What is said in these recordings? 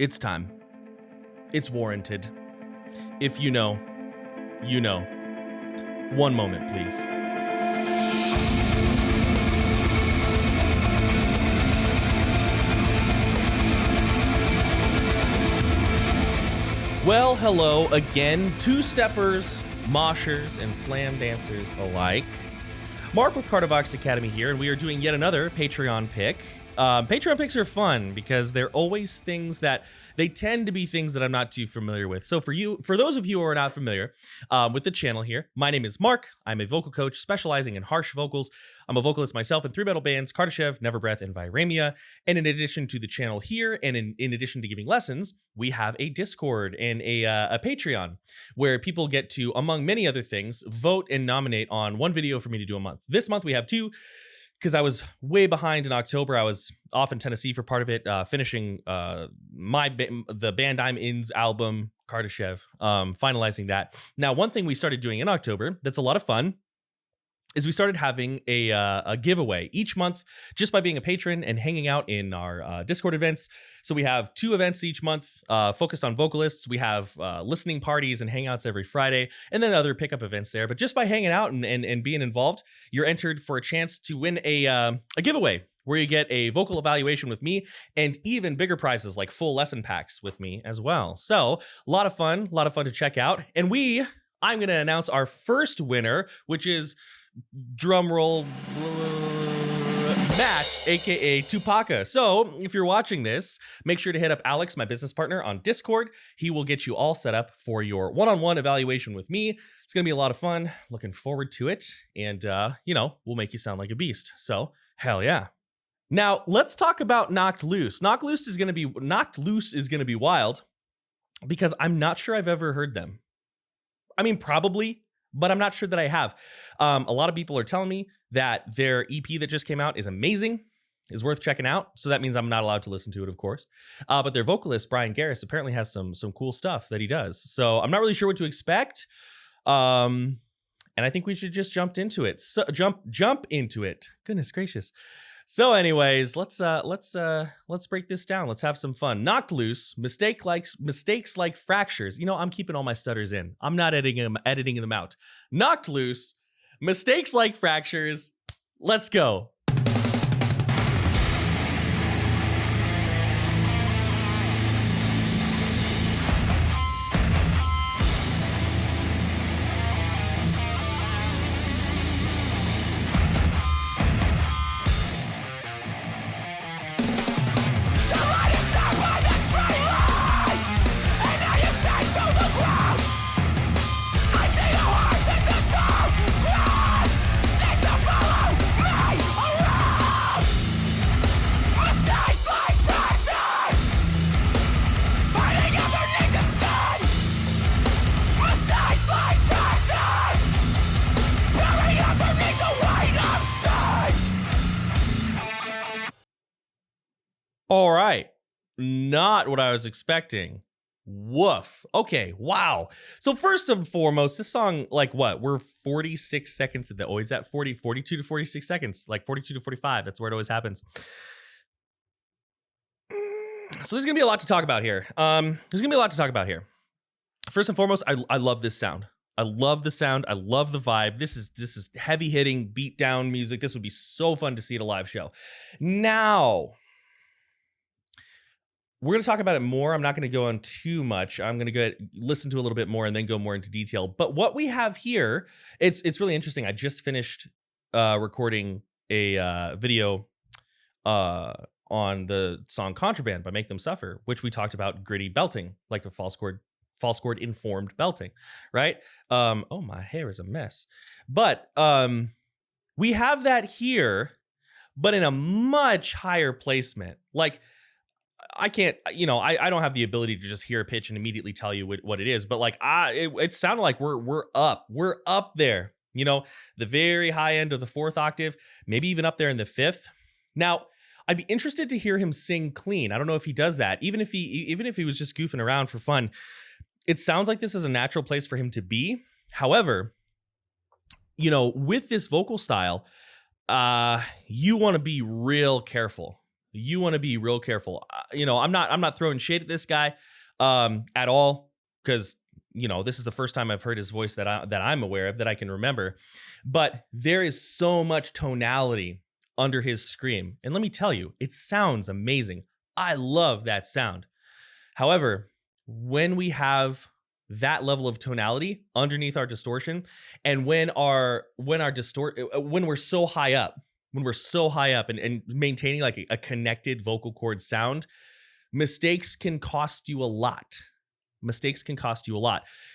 It's time. It's warranted. If you know, you know. One moment, please. Well, hello again, two-steppers, moshers, and slam dancers alike. Mark with Cardivox Academy here, and we are doing yet another Patreon pick. Patreon picks are fun because they're always things that they tend to be things that I'm not too familiar with. So for those of you who are not familiar with the channel here, my name is Mark. I'm a vocal coach specializing in harsh vocals. I'm a vocalist myself in 3 metal bands, Kardashev, Neverbreath, and Viremia. And in addition to the channel here, and in addition to giving lessons, we have a Discord and a Patreon where people get to, among many other things, vote and nominate on one video for me to do a month. This month we have 2. Because I was way behind in October. I was off in Tennessee for part of it, finishing the band I'm in's album, Kardashev, finalizing that. Now, one thing we started doing in October that's a lot of fun is we started having a giveaway each month just by being a patron and hanging out in our Discord events. So we have 2 events each month focused on vocalists. We have listening parties and hangouts every Friday, and then other pickup events there. But just by hanging out and being involved, you're entered for a chance to win a giveaway where you get a vocal evaluation with me and even bigger prizes like full lesson packs with me as well. So a lot of fun to check out. And I'm going to announce our first winner, which is drum roll, Matt, aka Tupaka. So if you're watching this, make sure to hit up Alex, my business partner, on Discord. He will get you all set up for your one-on-one evaluation with me. It's gonna be a lot of fun. Looking forward to it, and we'll make you sound like a beast. So hell yeah. Now let's talk about Knocked Loose. Knocked Loose is gonna be wild because I'm not sure I've ever heard them. I mean, probably, but I'm not sure that I have. A lot of people are telling me that their EP that just came out is amazing, is worth checking out. So that means I'm not allowed to listen to it, of course. But their vocalist, Brian Garris, apparently has some cool stuff that he does. So I'm not really sure what to expect. And I think we should just jump into it. So jump into it. Goodness gracious. So anyways, let's break this down. Let's have some fun. Knocked Loose, mistakes like fractures. You know, I'm keeping all my stutters in. I'm not editing them out. Knocked Loose, mistakes like fractures. Let's go. All right, not what I was expecting. Woof. Okay, wow. So first and foremost, this song, like what? We're 46 seconds at the, always at 42 to 46 seconds, like 42 to 45. That's where it always happens. So there's gonna be a lot to talk about here. First and foremost, I love this sound. I love the sound. I love the vibe. This is heavy hitting, beat down music. This would be so fun to see at a live show. Now, we're going to talk about it more. I'm not going to go on too much. I'm going to go listen to a little bit more and then go more into detail. But what we have here, it's really interesting. I just finished recording a video on the song Contraband by Make Them Suffer, which we talked about gritty belting, like a false chord informed belting, right? Oh, my hair is a mess. But we have that here, but in a much higher placement. Like, I can't, I don't have the ability to just hear a pitch and immediately tell you what it is, but like, it sounded like we're up there, the very high end of the 4th octave, maybe even up there in the 5th. Now, I'd be interested to hear him sing clean. I don't know if he does that. Even if he was just goofing around for fun, it sounds like this is a natural place for him to be. However, with this vocal style, you want to be real careful. you want to be real careful. You know, I'm not throwing shade at this guy at all, because you know, this is the first time I've heard his voice that I'm aware of, that I can remember. But there is so much tonality under his scream. And let me tell you, it sounds amazing. I love that sound. However, when we have that level of tonality underneath our distortion, and when we're so high up, and maintaining like a connected vocal cord sound, mistakes can cost you a lot.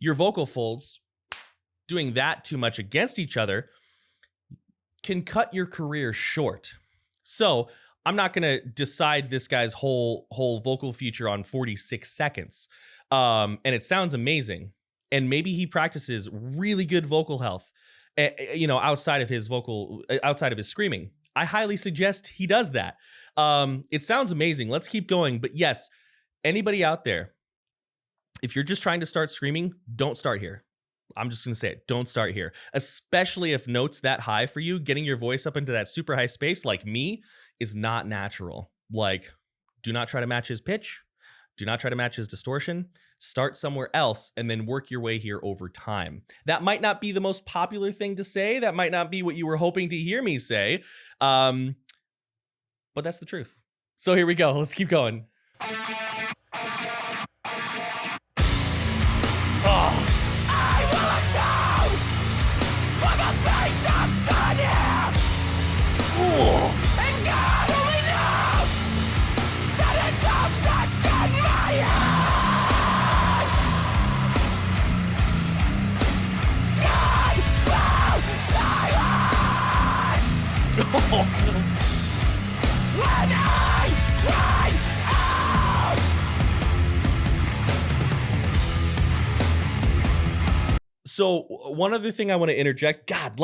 Your vocal folds, doing that too much against each other, can cut your career short. So I'm not going to decide this guy's whole vocal feature on 46 seconds. And it sounds amazing. And maybe he practices really good vocal health, you know, outside of his screaming. I highly suggest he does that. It sounds amazing. Let's keep going. But yes, anybody out there, if you're just trying to start screaming, don't start here. I'm just going to say it. Don't start here, especially if notes that high for you. Getting your voice up into that super high space like me is not natural. Like, do not try to match his pitch. Do not try to match his distortion. Start somewhere else and then work your way here over time. That might not be the most popular thing to say. That might not be what you were hoping to hear me say. But that's the truth. So here we go. Let's keep going. So one other thing I want to interject, God,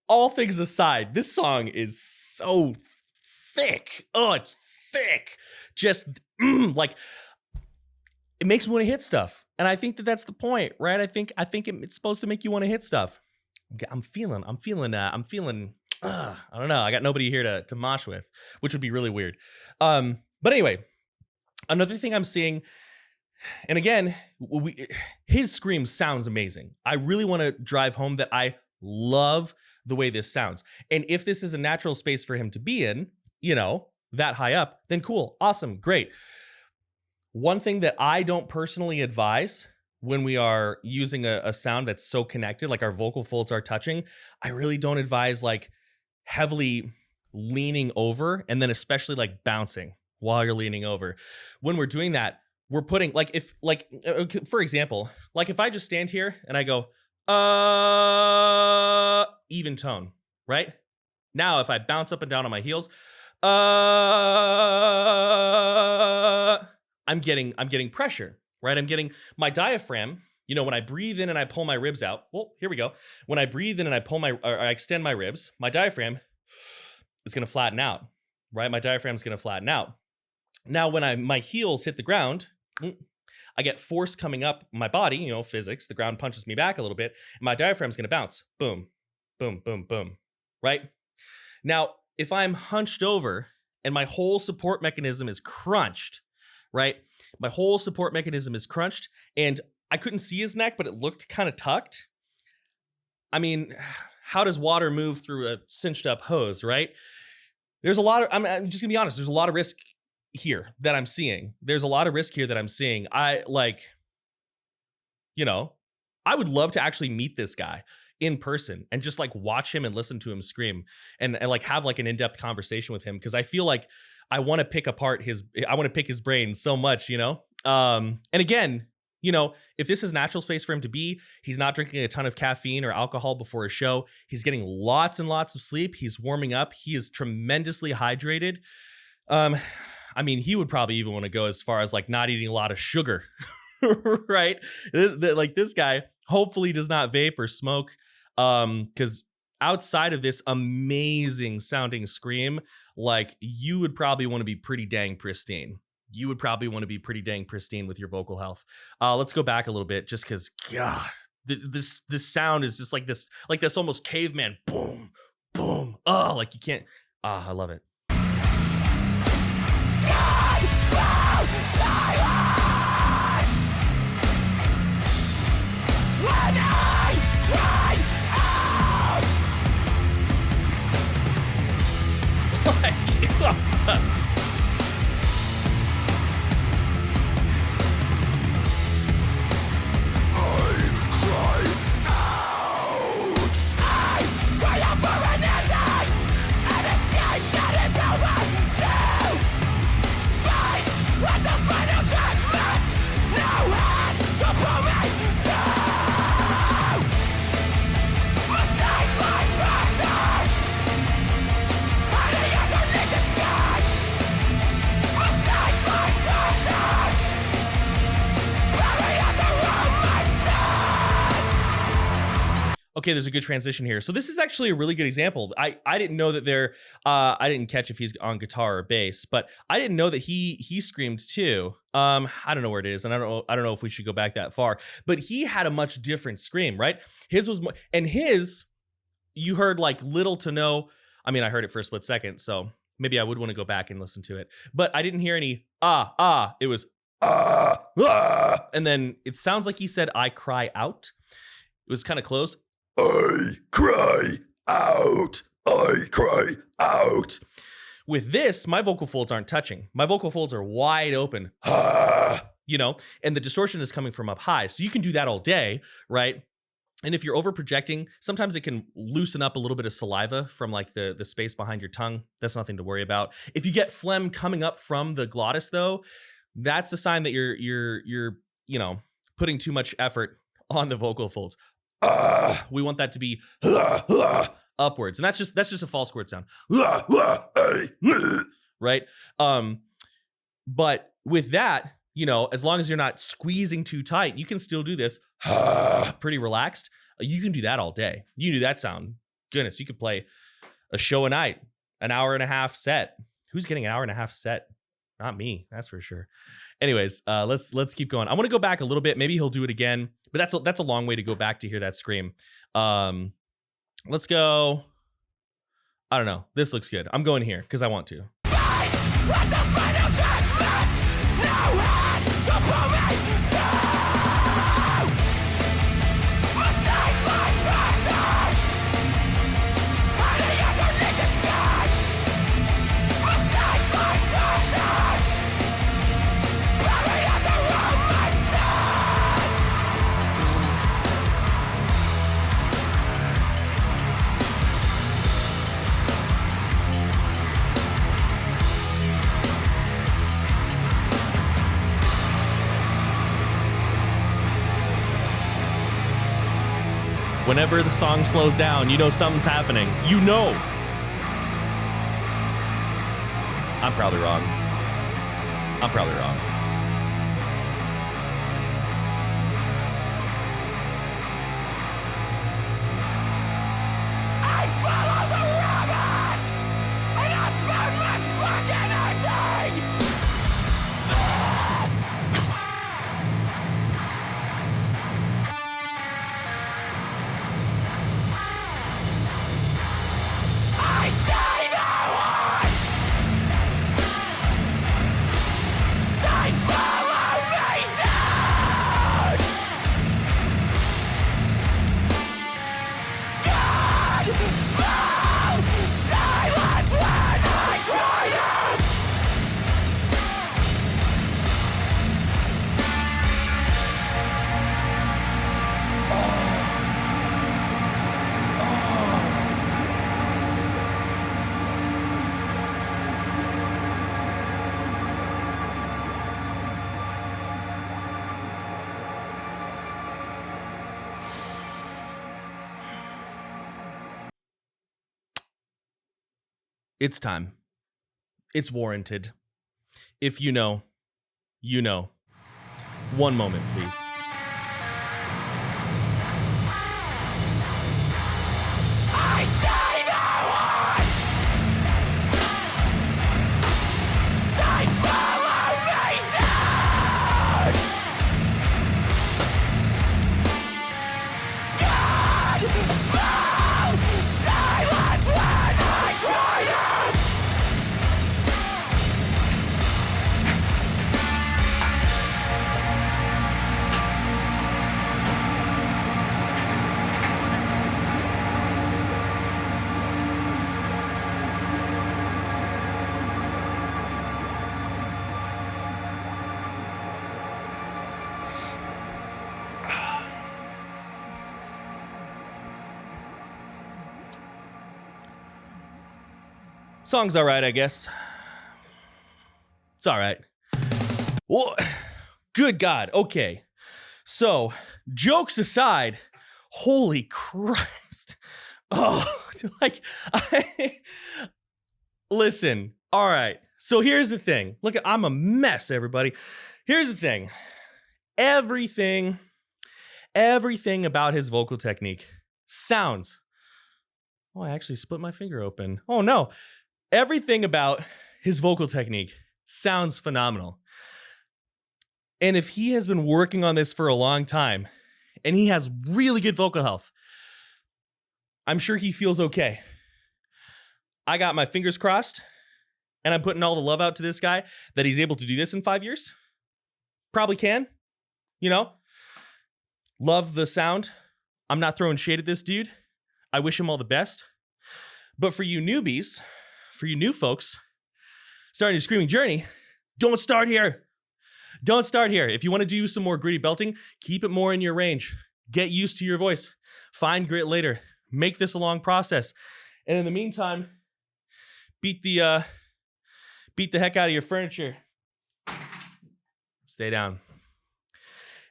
all things aside, this song is so thick. Oh, it's thick. Just like, it makes me want to hit stuff. And I think that's the point, right? I think it's supposed to make you want to hit stuff. I'm feeling, I don't know. I got nobody here to mosh with, which would be really weird. But anyway, another thing I'm seeing, and again, his scream sounds amazing. I really want to drive home that I love the way this sounds. And if this is a natural space for him to be in, you know, that high up, then cool, awesome, great. One thing that I don't personally advise when we are using a sound that's so connected, like our vocal folds are touching, I really don't advise like heavily leaning over, and then especially like bouncing while you're leaning over. When we're doing that, we're putting for example, like if I just stand here and I go, even tone, right? Now, if I bounce up and down on my heels, I'm getting pressure, right? I'm getting my diaphragm. You know, when I breathe in and I pull my ribs out, well, here we go. When I breathe in and I extend my ribs, my diaphragm is going to flatten out, right? My diaphragm is going to flatten out. Now, when my heels hit the ground, I get force coming up my body, you know, physics, the ground punches me back a little bit, and my diaphragm's going to bounce. Boom, boom, boom, boom, right? Now, if I'm hunched over and my whole support mechanism is crunched, right? My whole support mechanism is crunched, and I couldn't see his neck, but it looked kind of tucked. I mean, how does water move through a cinched up hose, right? There's a lot of, I'm just gonna be honest, there's a lot of risk here that I'm seeing. I would love to actually meet this guy in person and just like watch him and listen to him scream and like have like an in-depth conversation with him, because I feel like I want to pick his brain so much, you know? And again, you know, if this is natural space for him to be, he's not drinking a ton of caffeine or alcohol before a show. He's getting lots and lots of sleep. He's warming up. He is tremendously hydrated. I mean, he would probably even want to go as far as like not eating a lot of sugar, right? Like this guy hopefully does not vape or smoke, because outside of this amazing sounding scream, like you would probably want to be pretty dang pristine. With your vocal health. Let's go back a little bit, just because, God, this sound is just like this almost caveman boom, boom. Oh, like you can't. I love it. Okay, there's a good transition here. So this is actually a really good example. I didn't know that I didn't catch if he's on guitar or bass, but I didn't know that he screamed too. I don't know where it is, and I don't know if we should go back that far. But he had a much different scream, right? His was you heard like little to no. I mean, I heard it for a split second, so maybe I would want to go back and listen to it. But I didn't hear any It was and then it sounds like he said "I cry out." It was kind of closed. I cry out. I cry out. With this, my vocal folds aren't touching. My vocal folds are wide open. You know, and the distortion is coming from up high. So you can do that all day, right? And if you're over projecting, sometimes it can loosen up a little bit of saliva from like the space behind your tongue. That's nothing to worry about. If you get phlegm coming up from the glottis though, that's the sign that you're you know, putting too much effort on the vocal folds. We want that to be upwards, and that's just a false chord sound, right? But with that, you know, as long as you're not squeezing too tight, you can still do this pretty relaxed. You can do that all day. You can do that sound. Goodness, you could play a show a night, an hour and a half set. Who's getting an hour and a half set? Not me, that's for sure. Anyways, let's keep going. I want to go back a little bit. Maybe he'll do it again, but that's a long way to go back to hear that scream. Let's go. I don't know. This looks good. I'm going here because I want to. Let the final judgment. No hand to pull me down. Mistakes like fractures. Hiding underneath the sky. Mistakes like fractures. Buried at the room, my son. Whenever the song slows down, you know something's happening. You know. I'm probably wrong. I followed the rabbit, and I found my fucking ending. I say the words. They follow me down. God, foul silence when I cry out. It's time. It's warranted. If you know, you know. One moment, please. I say the words. They follow me down. God, foul silence when I cry out. Song's all right, I guess. It's all right. Well, good God. Okay. So, jokes aside, holy Christ. Oh, like, listen. All right. So here's the thing. Look, I'm a mess, everybody. Here's the thing. Everything about his vocal technique sounds. Oh, I actually split my finger open. Oh no. Everything about his vocal technique sounds phenomenal. And if he has been working on this for a long time and he has really good vocal health, I'm sure he feels okay. I got my fingers crossed and I'm putting all the love out to this guy that he's able to do this in 5 years. Probably can, you know, love the sound. I'm not throwing shade at this dude. I wish him all the best. But for you newbies, for you new folks starting your screaming journey, don't start here. Don't start here. If you want to do some more gritty belting, keep it more in your range. Get used to your voice. Find grit later. Make this a long process. And in the meantime, beat the heck out of your furniture. Stay down.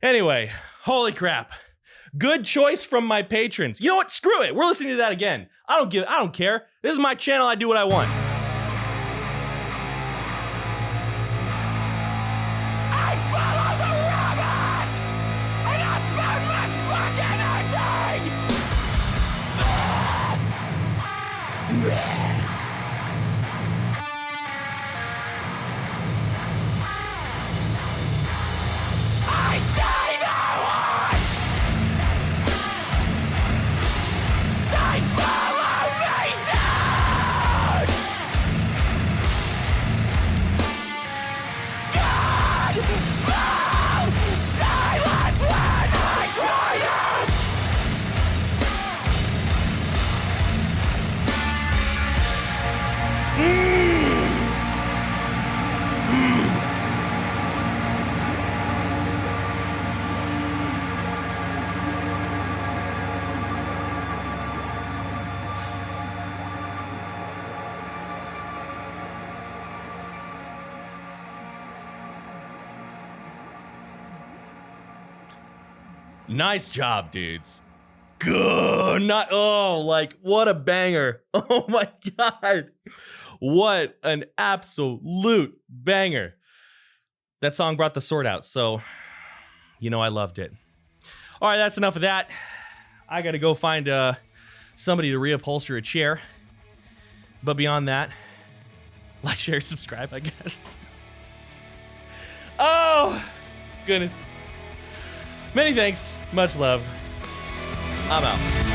Anyway, holy crap. Good choice from my patrons. You know what? Screw it. We're listening to that again. I don't care. This is my channel. I do what I want. I follow the rabbit, and I found my fucking ending. I say the words. They follow me down. God, fall silent when I cry out. Nice job, dudes. Good. What a banger. Oh my God. What an absolute banger. That song brought the sword out, so you know I loved it. All right, that's enough of that. I gotta go find somebody to reupholster a chair. But beyond that, like, share, subscribe, I guess. Oh, goodness. Many thanks. Much love. I'm out.